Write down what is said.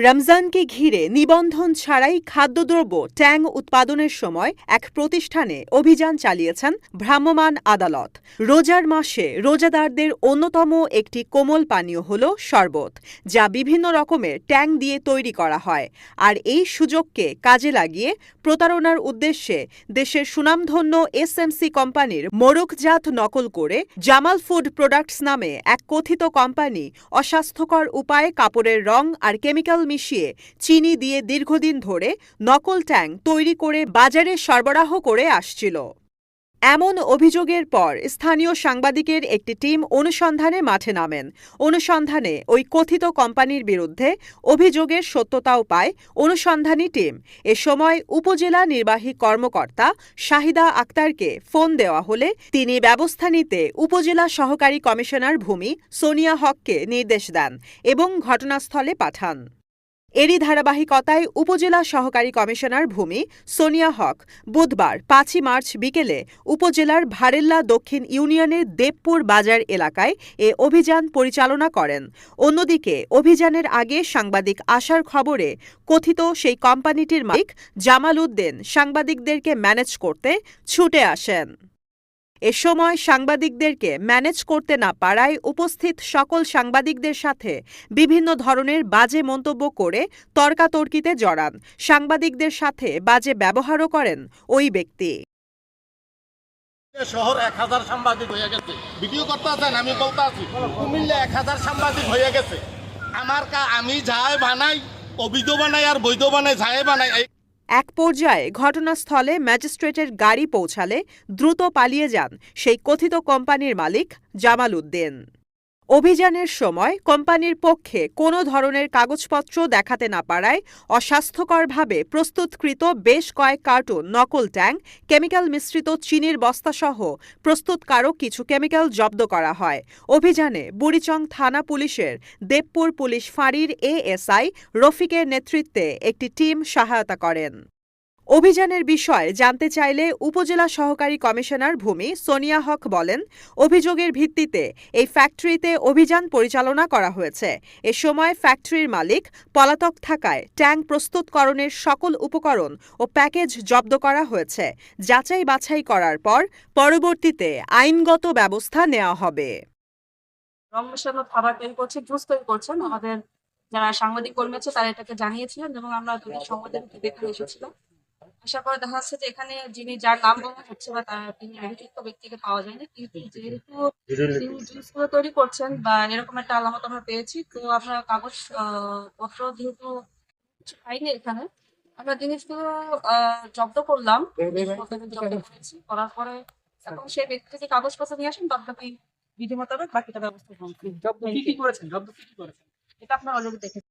রমজানকে ঘিরে নিবন্ধন ছাড়াই খাদ্যদ্রব্য ট্যাং উৎপাদনের সময় এক প্রতিষ্ঠানে অভিযান চালিয়েছেন ভ্রাম্যমাণ আদালত। রোজার মাসে রোজাদারদের অন্যতম একটি কোমল পানীয় হল শরবত, যা বিভিন্ন রকমের ট্যাং দিয়ে তৈরি করা হয়। আর এই সুযোগকে কাজে লাগিয়ে প্রতারণার উদ্দেশ্যে দেশের সুনামধন্য এসএমসি কোম্পানির মোড়কজাত নকল করে জামাল ফুড প্রোডাক্টস নামে এক কথিত কোম্পানি অস্বাস্থ্যকর উপায়ে কাপড়ের রং আর কেমিক্যাল মিশিয়ে চিনি দিয়ে দীর্ঘদিন ধরে নকল ট্যাং তৈরি করে বাজারে সরবরাহ করে আসছিল। এমন অভিযোগের পর স্থানীয় সাংবাদিকের একটি টিম অনুসন্ধানে মাঠে নামেন। অনুসন্ধানে ওই কথিত কোম্পানির বিরুদ্ধে অভিযোগের সত্যতাও পায় অনুসন্ধানী টিম। এ সময় উপজেলা নির্বাহী কর্মকর্তা শাহিদা আক্তারকে ফোন দেওয়া হলে তিনি ব্যবস্থা নিতে উপজেলা সহকারী কমিশনার ভূমি সোনিয়া হককে নির্দেশ দেন এবং ঘটনাস্থলে পাঠান। এরই ধারাবাহিকতায় উপজেলা সহকারী কমিশনার ভূমি সোনিয়া হক বুধবার ৫ই মার্চ বিকেলে উপজেলার ভারেল্লা দক্ষিণ ইউনিয়নের দেবপুর বাজার এলাকায় এ অভিযান পরিচালনা করেন। অন্যদিকে অভিযানের আগে সাংবাদিক আসার খবরে কথিত সেই কোম্পানিটির মালিক জামাল উদ্দিন সাংবাদিকদেরকে ম্যানেজ করতে ছুটে আসেন। এ সময় সাংবাদিকদেরকে ম্যানেজ করতে না পারায় উপস্থিত সকল সাংবাদিকদের সাথে বিভিন্ন ধরনের বাজে মন্তব্য করে তর্কাতর্কিতে জড়ান। সাংবাদিকদের সাথে বাজে ব্যবহারও করেন ওই ব্যক্তি। শহর ১,০০০ সাংবাদিক হয়ে গেছে। ভিডিও করতে আছেন, আমি বলতে আছি কুমিল্লা ১,০০০ সাংবাদিক হয়ে গেছে। আমি যাই বানাই, অবৈধ বানাই আর বৈধ বানাই, যাই বানাই। এক পর্যায়ে ঘটনাস্থলে ম্যাজিস্ট্রেটের গাড়ি পৌঁছালে দ্রুত পালিয়ে যান সেই কথিত কোম্পানির মালিক জামাল উদ্দিন। অভিযানের সময় কোম্পানির পক্ষে কোনো ধরনের কাগজপত্র দেখাতে না পারায় অস্বাস্থ্যকরভাবে প্রস্তুতকৃত বেশ কয়েক কার্টুন নকল ট্যাং, কেমিক্যাল মিশ্রিত চিনির বস্তাসহ প্রস্তুতকারক কিছু কেমিক্যাল জব্দ করা হয়। অভিযানে বুড়িচং থানা পুলিশের দেবপুর পুলিশ ফাঁড়ির এএসআই রফিকের নেতৃত্বে একটি টিম সহায়তা করেন। অভিযানের বিষয়ে জানতে চাইলে উপজেলা সহকারী কমিশনার ভূমি সোনিয়া হক বলেন, অভিযোগের ভিত্তিতে এই ফ্যাক্টরিতে অভিযান পরিচালনা করা হয়েছে। এ সময় ফ্যাক্টরির মালিক পলাতক থাকায় ট্যাং প্রস্তুতকরণের সকল উপকরণ ও প্যাকেজ জব্দ করা হয়েছে। যাচাই বাছাই করার পর পরবর্তীতে আইনগত ব্যবস্থা নেওয়া হবে। খাবার তৈরি করছে, জুস তৈরি করছেন। আমাদের যারা সাংবাদিক কর্মী আছে তারা এটাকে জানিয়েছিলেন এবং আমরা সংবাদের দেখে এসেছিলাম। আশা করে দেখা যাচ্ছে যে এখানে যার নাম বলা হচ্ছে বা তিনি অভিযুক্ত ব্যক্তিকে পাওয়া যায়নি, কিন্তু যেহেতু তিনি জিনিসগুলো তৈরি করছেন বা এরকম একটা আলামত আমরা পেয়েছি, তো আমরা কাগজ পত্র যেহেতু পাইনি এখানে, আমরা জিনিসগুলো জব্দ করলাম, করার পরে এখন সেই ব্যক্তি থেকে কাগজপত্র নিয়ে আসেন, বাকি বিধি মোতাবেক বাকিটা ব্যবস্থা গ্রহণ করি। এটা আপনার অলরেডি দেখেছেন।